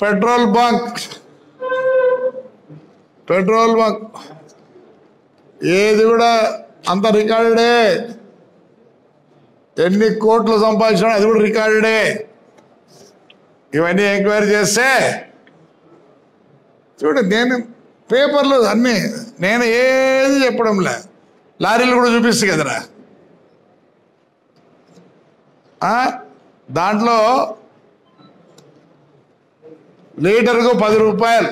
Petrol bunk ఏది కూడా అంత రికార్డెడే. ఎన్ని కోట్లు సంపాదించినా అది కూడా రికార్డెడే. ఇవన్నీ ఎంక్వైరీ చేస్తే చూడు, నేను పేపర్లు అన్నీ నేను ఏది చెప్పడంలే, లారీలు కూడా చూపిస్తే కదరా. దాంట్లో లీటర్కు 10 రూపాయలు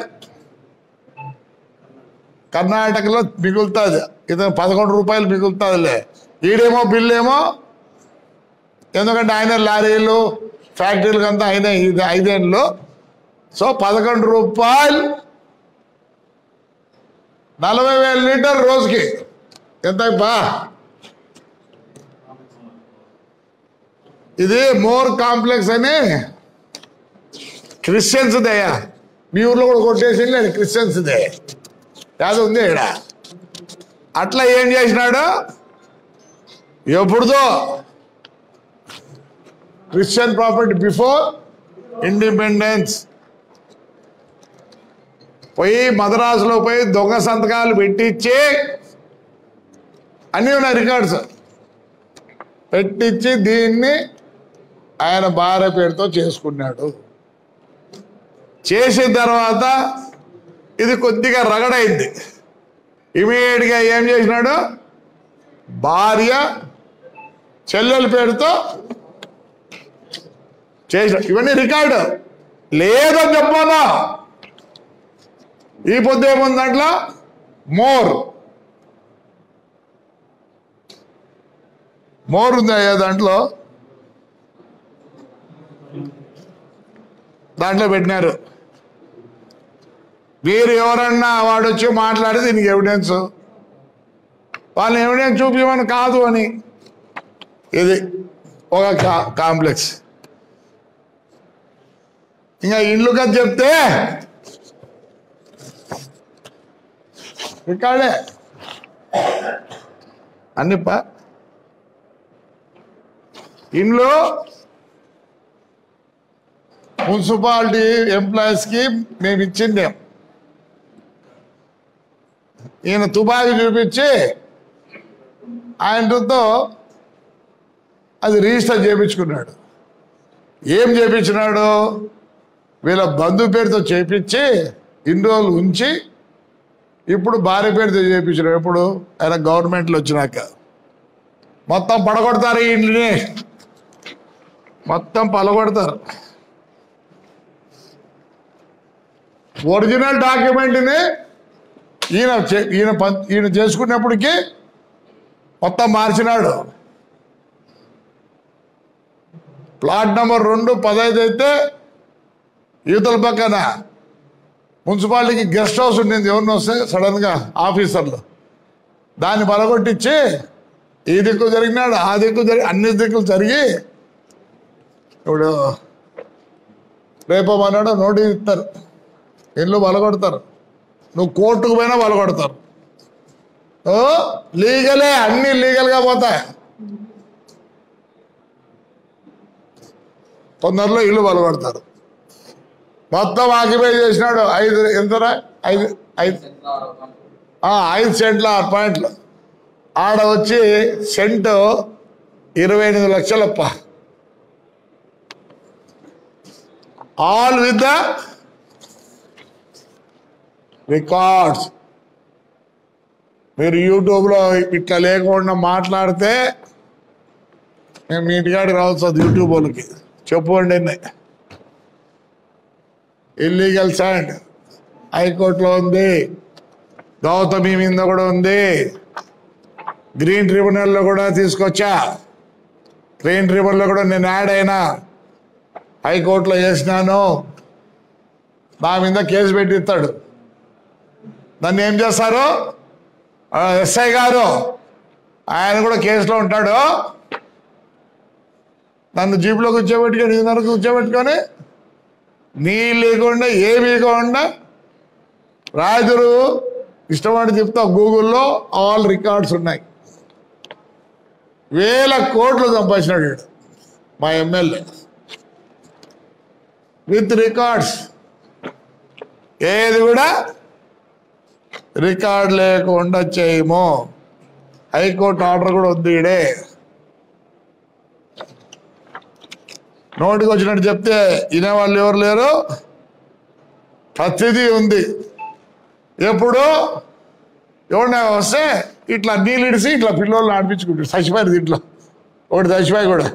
కర్ణాటకలో మిగులుతుంది, ఇతను 11 రూపాయలు మిగులుతుందిలే. ఈడేమో బిల్లు ఏమో, ఎందుకంటే ఆయన లారీలు ఫ్యాక్టరీలకు అంతా ఆయన 5 ఏళ్ళు. సో 11 రూపాయలు 40,000 లీటర్ రోజుకి. ఎంత బా, ఇది మోర్ కాంప్లెక్స్ అని క్రిస్టియన్స్ దయ్యా. మీ ఊర్లో కూడా కొట్టేసి లేదు, క్రిస్టియన్స్ దే యాదో ఉంది ఇక్కడ. అట్లా ఏం చేసినాడు, ఎప్పుడుదో క్రిస్టియన్ ప్రాపర్టీ బిఫోర్ ఇండిపెండెన్స్ పోయి మద్రాసులో పోయి దొంగ సంతకాలు పెట్టించి, అన్నీ ఉన్నాయి రికార్డ్స్, పెట్టించి దీన్ని ఆయన భార్య పేరుతో చేసుకున్నాడు. చేసిన తర్వాత ఇది కొద్దిగా రగడైంది. ఇమీడియట్గా ఏం చేసినాడు, భార్య చెల్లెల పేరుతో చేసినాడు. ఇవన్నీ రికార్డు లేదని చెప్పాలా. ఈ పొద్దు ఏముంది దాంట్లో, మోర్ ఉంది అయ్యా దాంట్లో పెట్టినారు. మీరు ఎవరన్నా వాడు వచ్చి మాట్లాడి దీనికి ఎవిడెన్స్, వాళ్ళని ఎవిడెన్స్ చూపించమని కాదు అని. ఇది ఒక కాంప్లెక్స్. ఇంకా ఇల్లు కదా చెప్తే రికార్డే అన్నిప్ప. ఇంట్లో మున్సిపాలిటీ ఎంప్లాయీస్కి మేము ఇచ్చిందేం, ఈయన తుపాకీ చూపించి ఆయనతో అది రిజిస్టర్ చేయించుకున్నాడు. ఏం చేయించినాడు, వీళ్ళ బంధువు పేరుతో చేయించి ఇన్ని రోజులు ఉంచి ఇప్పుడు భార్య పేరుతో చేయించినాడు. ఎప్పుడు ఆయన గవర్నమెంట్లో వచ్చినాక మొత్తం పడగొడతారు, ఈ ఇంటిని మొత్తం పలగొడతారు. ఒరిజినల్ డాక్యుమెంట్ని ఈయన చేసుకున్నప్పటికీ మొత్తం మార్చినాడు. ప్లాట్ నెంబర్ 215 అయితే యువతల పక్కన మున్సిపాలిటీకి గెస్ట్ హౌస్ ఉండింది. ఎవరిని వస్తే సడన్గా ఆఫీసర్లు దాన్ని పలగొట్టించి ఈ దిక్కు జరిగినాడు, ఆ దిక్కు అన్ని దిక్కులు జరిగి ఇప్పుడు రేపు అన్నాడు నోటీస్ ఇస్తారు, ఇల్లు పలగొడతారు. నువ్వు కోర్టుకు పోయినా పలగొడతారు. లీగలే, అన్ని లీగల్గా పోతాయి. తొందరలో ఇల్లు పలగొడతారు. మొత్తం ఆక్యుపై చేసినాడు 5 ఎంతరా 5 సెంట్ల 6 పాయింట్లు. ఆడ వచ్చి సెంటు 28 లక్షలప్ప. All with the records. మీరు యూట్యూబ్లో ఇట్లా లేకుండా మాట్లాడితే మేము మీ ఇంటికాడికి రావచ్చు. యూట్యూబ్ వాళ్ళకి చెప్పుకోండి, ఇల్లీగల్ ల్యాండ్ హైకోర్టులో ఉంది, గౌతమి మీద కూడా ఉంది, గ్రీన్ ట్రిబ్యునల్లో కూడా తీసుకొచ్చా. గ్రీన్ ట్రిబ్యునల్లో కూడా నేను యాడ్ అయినా, హైకోర్టులో వేసినాను. నా మీద కేసు పెట్టిస్తాడు. నన్ను ఏం చేస్తారు, ఎస్ఐ గారు ఆయన కూడా కేసులో ఉంటాడు. నన్ను జీపులో కూర్చోబెట్టుకొని ఇదిన్నర కూర్చోబెట్టుకొని నీ లేకుండా ఏమీ లేకుండా రాజురు ఇష్టపడి చెప్తా. గూగుల్లో ఆల్ రికార్డ్స్ ఉన్నాయి. 1000 కోట్లు సంపాదించినాడు మా ఎమ్మెల్యే విత్ రికార్డ్స్. ఏది కూడా రికార్డ్ లేకుండా చేయము. హైకోర్టు ఆర్డర్ కూడా ఉంది. ఈడే నోటికి వచ్చినట్టు చెప్తే వినేవాళ్ళు ఎవరు లేరు. ప్రతిదీ ఉంది. ఎప్పుడు ఎవరినా వస్తే ఇట్లా నీళ్ళు ఇడిసి ఇట్లా పిల్లలు ఆడిపించుకుంటారు. చచ్చిపోయారు దీంట్లో ఒకటి చచ్చిపోయి కూడా.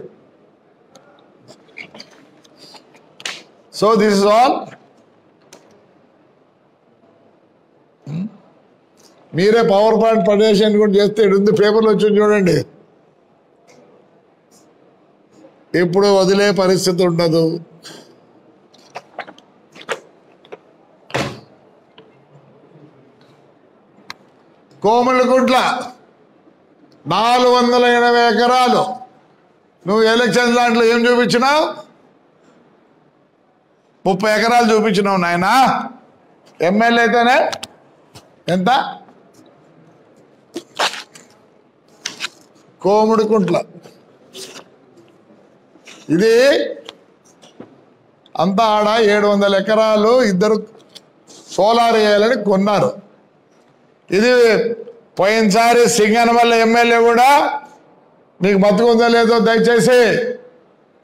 So this is all. మీరే పవర్ పాయింట్ ప్రజెంటేషన్ కూడా చేస్తే ఉంది, పేపర్లు వచ్చి చూడండి. ఇప్పుడు వదిలే పరిస్థితి ఉండదు. కోమలగుంట్ల 480 ఎకరాలు. నువ్వు ఎలక్షన్ దాంట్లో ఏం చూపించినావు? 30 ఎకరాలు చూపించినావు నాయన. ఎమ్మెల్యే అయితేనే ఎంత? కోమడికుంట్ల ఇది అంతా ఆడ 700 ఎకరాలు ఇద్దరు సోలార్ వేయాలని కొన్నారు. ఇది పోయినసారి సింగనమల్ల ఎమ్మెల్యే కూడా నీకు బతుకుందో లేదో దయచేసి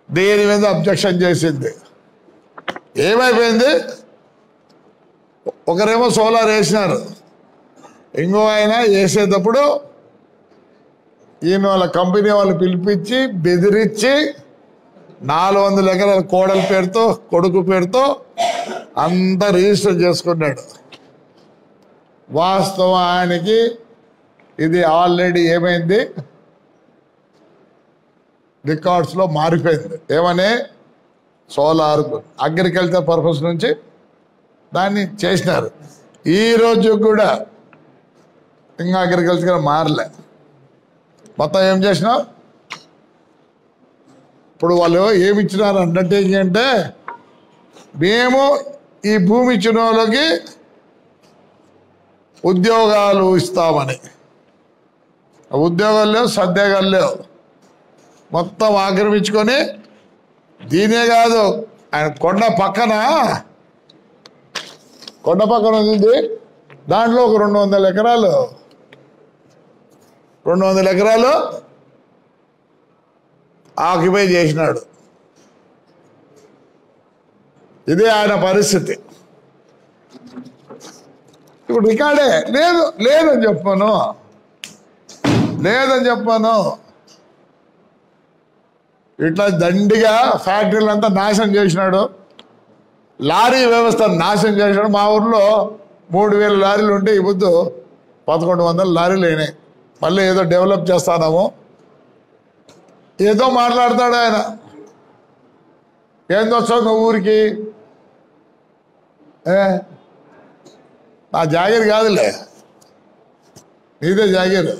దీని మీద అబ్జెక్షన్ చేసింది. ఏమైపోయింది? ఒకరేమో సోలార్ వేసినారు, ఇంకో ఆయన వేసేటప్పుడు ఈయన వాళ్ళ కంపెనీ వాళ్ళు పిలిపించి బెదిరించి 400 ఎకరాల కోడల పేరుతో కొడుకు పేరుతో అంతా రిజిస్టర్ చేసుకున్నాడు. వాస్తవానికి ఇది ఆల్రెడీ ఏమైంది, రికార్డ్స్లో మారిపోయింది. ఏమని? సోలార్ అగ్రికల్చర్ పర్పస్ నుంచి దాన్ని చేసినారు. ఈరోజు కూడా ఇంకా అగ్రికల్చర్ మారలే. మొత్తం ఏం చేసినావు? ఇప్పుడు వాళ్ళు ఏమి ఇచ్చినారు అండర్టేకింగ్ అంటే, మేము ఈ భూమి ఇచ్చిన వాళ్ళకి ఉద్యోగాలు ఇస్తామని. ఉద్యోగాలు లేవు, సద్యోగాలు లేవు, మొత్తం ఆక్రమించుకొని. దీనే కాదు, ఆయన కొండ పక్కన ఉంది, దాంట్లో ఒక 200 ఎకరాలు 200 ఎకరాలు ఆక్యుపై చేసినాడు. ఇదే ఆయన పరిస్థితి. ఇప్పుడు రికార్డే లేదని చెప్పాను. ఇట్లా దండిగా ఫ్యాక్టరీలంతా నాశనం చేసినాడు. లారీ వ్యవస్థ నాశనం చేసినాడు. మా ఊర్లో 3000 లారీలు ఉంటే ఈ పొద్దు 1100 లారీలు అయినాయి. మళ్ళీ ఏదో డెవలప్ చేస్తాము, ఏదో మాట్లాడతాడు ఆయన. ఏం వస్తావు నువ్వు ఊరికి? నా జాగీర్ కాదులే, నీదే జాగీర్.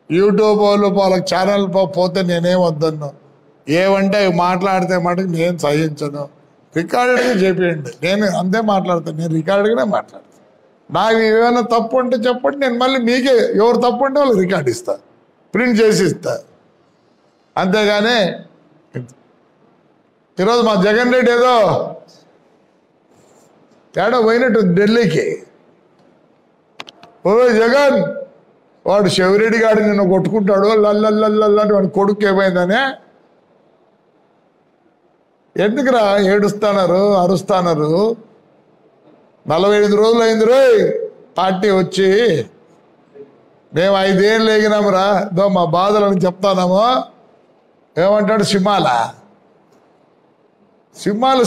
యూట్యూబ్ వాళ్ళు వాళ్ళకి ఛానల్ పోతే నేనేం వద్దను. ఏమంటే అవి మాట్లాడితే మటుకు నేను సహించను. రికార్డెడ్గా చెప్పేయండి, నేను అంతే మాట్లాడతాను. నేను రికార్డుగానే మాట్లాడతాను. నాకు ఏమైనా తప్పు ఉంటే చెప్పండి, నేను మళ్ళీ మీకే ఎవరు తప్పు ఉంటే వాళ్ళు రికార్డు ఇస్తా, ప్రింట్ చేసి ఇస్తా. అంతేగాని ఈరోజు మా జగన్ రెడ్డి ఏదో తేడా పోయినట్టు ఢిల్లీకి. ఓ జగన్, వాడు శివరెడ్డి గాడు నిన్ను కొట్టుకుంటాడు లల్లల్లంటే వాడి కొడుకు ఏమైందనే. ఎందుకురా ఏడుస్తున్నారు, అరుస్తున్నారు? 45 రోజులు అయింది రోయ్ పార్టీ వచ్చి. మేము 5 ఏళ్ళు ఎగినామురా, దో మా బాధలను చెప్తానాము. ఏమంటాడు?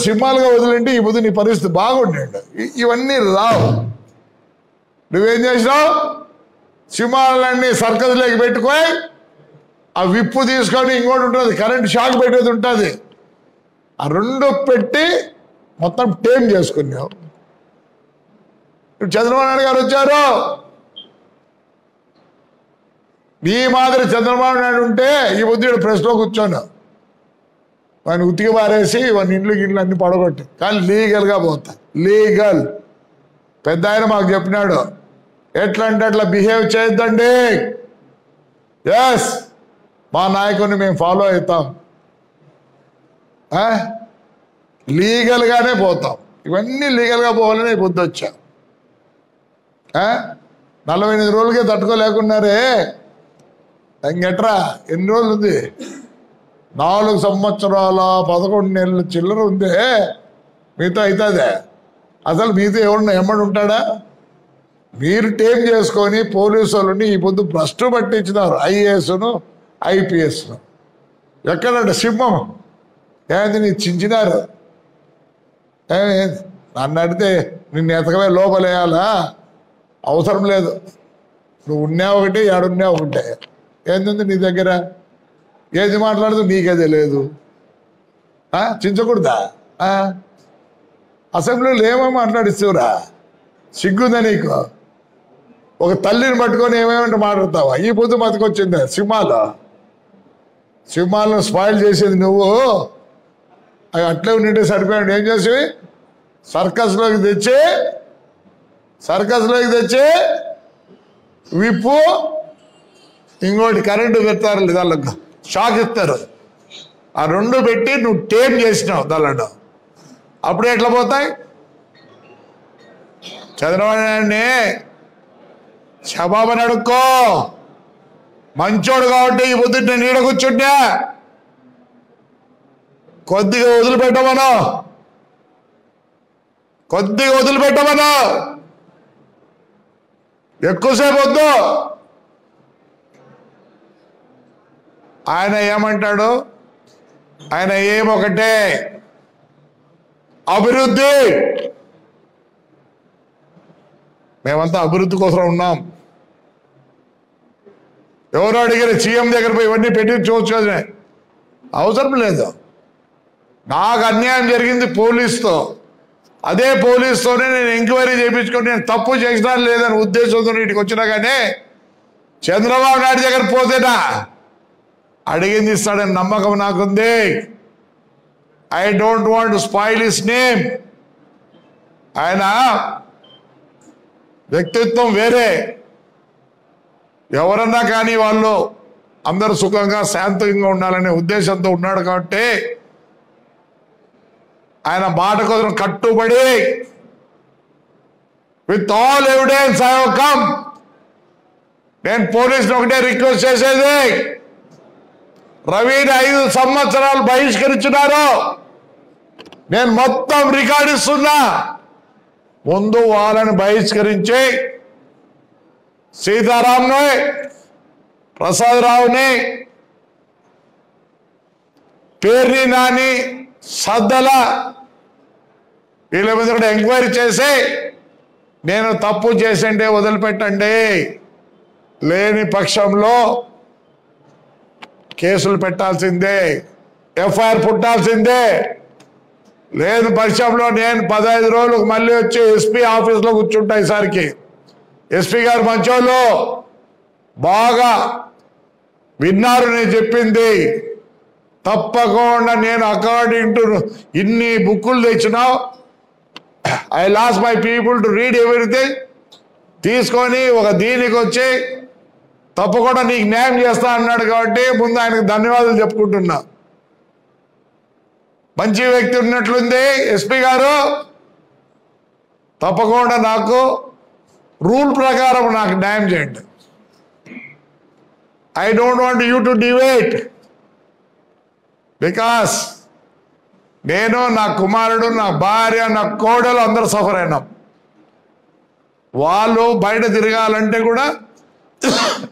సింహాలుగా వదిలింటే ఈ బుద్ధి నీ పరిస్థితి బాగుండండి. ఇవన్నీ రావు. నువ్వేం చేసినావు? సింహాలన్నీ సర్కస్లోకి పెట్టుకొని ఆ విప్పు తీసుకొని ఇంకోటి ఉంటుంది, కరెంట్ షాక్ పెట్టేది ఉంటుంది, ఆ 2 పెట్టి మొత్తం టేమ్ చేసుకున్నావు. ఇప్పుడు చంద్రబాబు నాయుడు గారు వచ్చారు. నీ మాదిరి చంద్రబాబు నాయుడు ఉంటే ఈ బుద్ధుడు ప్రెస్లో కూర్చోను, వాడిని ఉతికి పారేసి వాడిని ఇండ్లు అన్ని పడగొట్టి. కానీ లీగల్గా పోతా. లీగల్ పెద్ద ఆయన మాకు చెప్పినాడు, ఎట్లా అంటే అట్లా బిహేవ్ చేయొద్దండి. ఎస్, మా నాయకుడిని మేము ఫాలో అవుతాం. లీగల్గానే పోతాం. ఇవన్నీ లీగల్గా పోవాలని బుద్ధి వచ్చా. 48 రోజులకే తట్టుకోలేకున్నారే, ఇంకెట్రా ఎన్ని రోజులు ఉంది? 4 సంవత్సరాల 11 నెలల చిల్లర ఉందే, మీతో అవుతుందే? అసలు మీతో ఎవరన్నా ఎమ్మడి ఉంటాడా? మీరు టేక్ చేసుకొని పోలీసు వాళ్ళని ఈ పొద్దు భ్రష్టు పట్టించినారు, ఐఏఎస్ను ఐపీఎస్ను. ఎక్కడంటే సింహం ఏంది నీ చించినారు. నన్ను అడిగితే నిన్ను ఎతకవే లోపలేయాలా? అవసరం లేదు. నువ్వు ఉన్నా ఒకటి, ఏడున్నా ఒకటే. ఏంది నీ దగ్గర? ఏది మాట్లాడుతూ నీకే తెలియదు. చించకూడదా? అసెంబ్లీలో ఏమో మాట్లాడిస్తురా? సిగ్గుందా నీకు? ఒక తల్లిని పట్టుకొని ఏమేమంటే మాట్లాడతావా? ఈ పొద్దు బతికొచ్చిందే సింహాలను స్పాయిల్ చేసేది నువ్వు. అవి అట్లే ఉండింటే సరిపోయాడు. ఏం చేసి సర్కస్లోకి తెచ్చి విప్పు ఇంకోటి కరెంటు పెడతారు, దానికి షాక్ ఇస్తారు. ఆ 2 పెట్టి నువ్వు టేప్ చేసినావు దానిలో. అప్పుడే ఎట్లా పోతాయి? చంద్రబాబు నాయుడిని శబాబని అడుక్కో. మంచోడు కాబట్టి ఈ పొద్దున్న నీడ కూర్చుంటా. కొద్దిగా వదిలిపెట్టమను. ఎక్కువసేపు వద్దు. ఆయన ఏమంటాడు? ఆయన ఏమొకటే, అభివృద్ధి. మేమంతా అభివృద్ధి కోసం ఉన్నాం. ఎవరు అడిగారు సీఎం దగ్గర పోయి ఇవన్నీ పెట్టి చూవచ్చు కదా? అవసరం లేదు. నాకు అన్యాయం జరిగింది పోలీసుతో. అదే పోలీసుతోనే నేను ఎంక్వైరీ చేయించుకొని నేను తప్పు చేసినా లేదని ఉద్దేశంతో ఇంటికి వచ్చినా కానీ చంద్రబాబు నాయుడు దగ్గర పోతేనా అడిగింది ఇస్తాడని నమ్మకం నాకుంది. I don't want to spoil his name. ఆయన వ్యక్తిత్వం వేరే. ఎవరన్నా కానీ వాళ్ళు అందరూ సుఖంగా శాంతంగా ఉండాలనే ఉద్దేశంతో ఉన్నాడు కాబట్టి ఆయన మాట కోసం కట్టుబడి with all evidence I have come. నేను పోలీసులు ఒకటే రిక్వెస్ట్ చేసేది, రవిని 5 సంవత్సరాలు బహిష్కరించున్నారు. నేను మొత్తం రికార్డు ఇస్తున్నా. ముందు వాళ్ళని బహిష్కరించి సీతారాంని, ప్రసాదరావుని, పేర్ని నాని, సద్దల వీళ్ళ మీద కూడా ఎంక్వైరీ చేసి నేను తప్పు చేసిండే వదిలిపెట్టండి, లేని పక్షంలో కేసులు పెట్టాల్సిందే, ఎఫ్ఐఆర్ పుట్టాల్సిందే. లేని పక్షంలో నేను 15 రోజులకు మళ్ళీ వచ్చి ఎస్పీ ఆఫీస్లో కూర్చుంటా. ఈసారికి ఎస్పీ గారు మంచోళ్ళు, బాగా విన్నారు నేను చెప్పింది. తప్పకుండా నేను అకార్డింగ్ టు ఇన్ని బుక్కులు తెచ్చినావు, I loss my people to read everything తీసుకొని ఒక దీనికి వచ్చి తప్పకుండా నీకు న్యాయం చేస్తా అన్నాడు. కాబట్టి ముందు ఆయనకు ధన్యవాదాలు చెప్పుకుంటున్నా. మంచి వ్యక్తి ఉన్నట్లుంది ఎస్పీ గారు. తప్పకుండా నాకు రూల్ ప్రకారం నాకు న్యాయం చేయండి. I don't want you to deviate, because నేను, నా కుమారుడు, నా భార్య, నా కోడలు అందరూ సఫర్ అయినాం. వాళ్ళు బయట తిరగాలంటే కూడా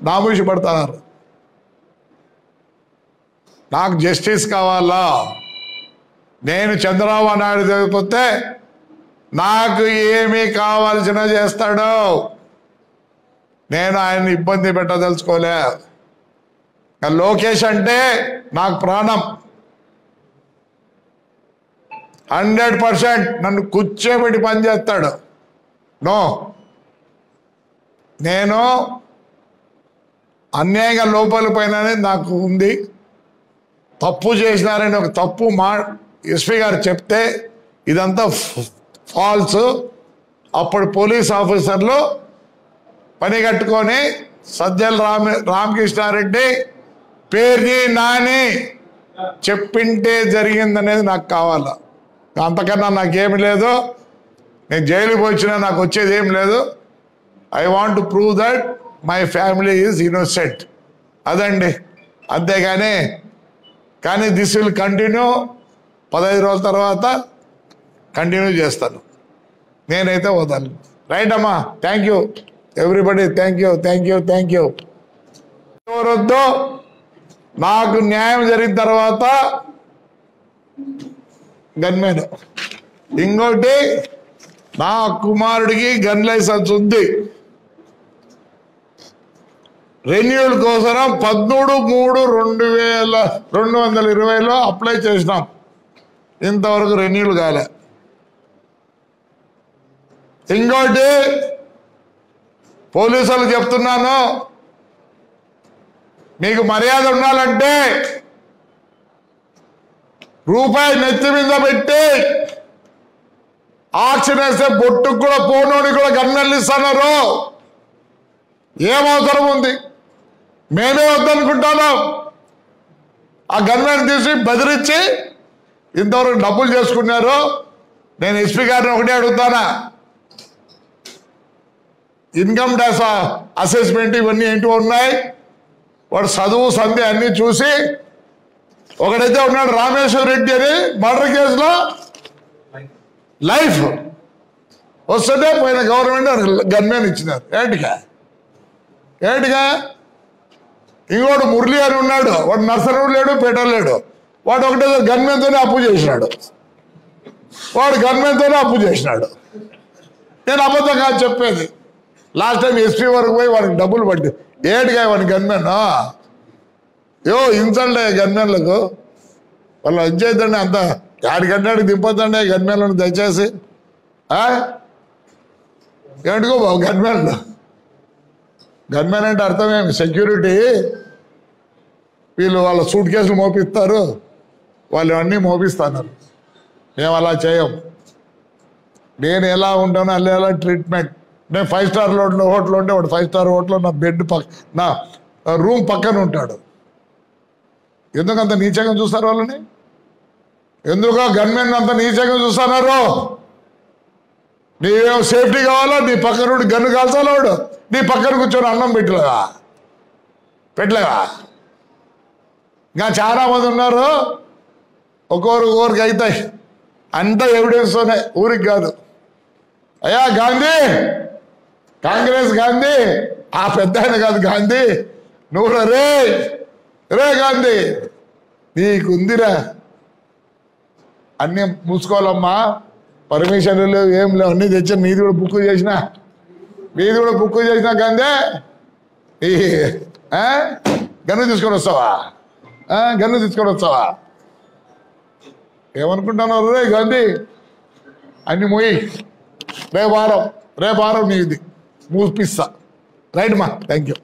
నామూషి పడుతున్నారు. నాకు జస్టిస్ కావాలా? నేను చంద్రబాబు నాయుడు చదివిపోతే నాకు ఏమీ కావాల్సిన చేస్తాడు. నేను ఆయన్ని ఇబ్బంది పెట్టదలుచుకోలే. లోకేష్ అంటే నాకు ప్రాణం. 100% నన్ను కూర్చోబెట్టి పని చేస్తాడు. నో, నేను అన్యాయంగా లోపాల పైన నాకు ఉంది. తప్పు చేసినారని ఒక తప్పు ఎస్పీ గారు చెప్తే ఇదంతా ఫాల్స్. అప్పుడు పోలీస్ ఆఫీసర్లు పని కట్టుకొని సజ్జల రామకృష్ణారెడ్డి పేర్ని నాని చెప్పింటే జరిగిందనేది నాకు కావాలా. అంతకన్నా నాకేమి లేదు. నేను జైలుకి వచ్చినా నాకు వచ్చేది ఏం లేదు. I want to prove that my family is innocent. అదండి, అంతేగాని కానీ దిస్ విల్ కంటిన్యూ. 15 రోజుల తర్వాత కంటిన్యూ చేస్తాను. నేనైతే వదలను. రైట్ అమ్మా, thank you everybody. Thank you, thank you, thank you. ఎవరొద్దు, నాకు న్యాయం జరిగిన తర్వాత గన్మెన్. ఇంకోటి, నా కుమారుడికి గన్ లైసెన్స్ ఉంది. రెన్యూల్ కోసం 13/3/2020లో అప్లై చేసినాం. ఇంతవరకు రెన్యూల్ కాలే. ఇంకోటి పోలీసులు చెప్తున్నాను, మీకు మర్యాద ఉండాలంటే రూపాయి నెత్తి మీద పెట్టి ఆక్షన్ వేస్తే బొట్టుకు కూడా పోనోని కూడా గన్నెలు ఇస్తున్నారు. ఏమవసరం ఉంది? మేమే వద్దనుకుంటాను. ఆ గన్మెన్ తీసి బెదిరించి ఇంతవరకు డబ్బులు చేసుకున్నారు. నేను ఎస్పీ గారిని ఒకటే అడుగుతానా, ఇన్కమ్ ట్యాక్స్ అసెస్మెంట్ ఇవన్నీ ఏంటో ఉన్నాయి. వాడు చదువు సంధి అన్నీ చూసి, ఒకడైతే ఉన్నాడు రామేశ్వర రెడ్డి అని మర్డర్ కేసులో లైఫ్ వస్తుంటే పోయిన గవర్నమెంట్ గన్మెన్ ఇచ్చినారు. ఏంటిగా ఇంకోటి మురళి అని ఉన్నాడు, వాడు నర్సరీ లేడు, పెట్రోల్ లేడు. వాడు ఒకటే గన్మెన్తోనే అప్పు చేసినాడు. నేను అబద్ధం కాదు చెప్పేది. లాస్ట్ టైం ఎస్పీ వరకు పోయి వాడికి డబ్బులు పట్టి ఏటిగా వాడి గన్మెన్ ఇన్సల్ట్ అయ్యే గన్మెన్లకు. వాళ్ళు వచ్చేద్దండి, అంత ఆడికి దింపొద్దండి గన్మెన్లను దయచేసి. ఏమిటికో బాబు గన్మెన్ అంటే అర్థమేమి? సెక్యూరిటీ. వీళ్ళు వాళ్ళ సూట్ కేసులు మోపిస్తారు, వాళ్ళు అన్నీ మోపిస్తున్నారు. మేము అలా చేయం. నేను ఎలా ఉంటానో అలా ట్రీట్మెంట్. నేను 5 స్టార్ హోటల్ ఉంటే వాడు 5 స్టార్ హోటల్లో నా బెడ్ నా రూమ్ పక్కన ఉంటాడు. ఎందుకంత నీచంగా చూస్తారు వాళ్ళని? ఎందుకో గన్మెన్ అంత నీచంగా చూస్తున్నారు? నీవేమో సేఫ్టీ కావాలో, నీ పక్కన గన్ను కాల్చాలో, వాడు నీ పక్కన కూర్చొని అన్నం పెట్టలేవా? ఇంకా చాలా మంది ఉన్నారు. ఒక్కొక్కరికి అవుతాయి. అంతా ఎవిడెన్స్తోనే, ఊరికి కాదు. అయ్యా గాంధీ, కాంగ్రెస్ గాంధీ, ఆ పెద్ద ఆయన కాదు గాంధీ, నువ్వు రే గాంధీ, నీకుందిరా అన్నీ మూసుకోవాలమ్మా. పర్మిషన్లు లేవు, ఏం లేవు, అన్నీ తెచ్చా. నీది కూడా బుక్ చేసినా గాంధీ. ఈ గన్ను తీసుకొని వస్తావా? ఏమనుకుంటున్నారు? రే గాంధీ, అన్ని మోయి. రేపు వారం నీది మూపిస్తా. రైట్ మా, థ్యాంక్ యూ.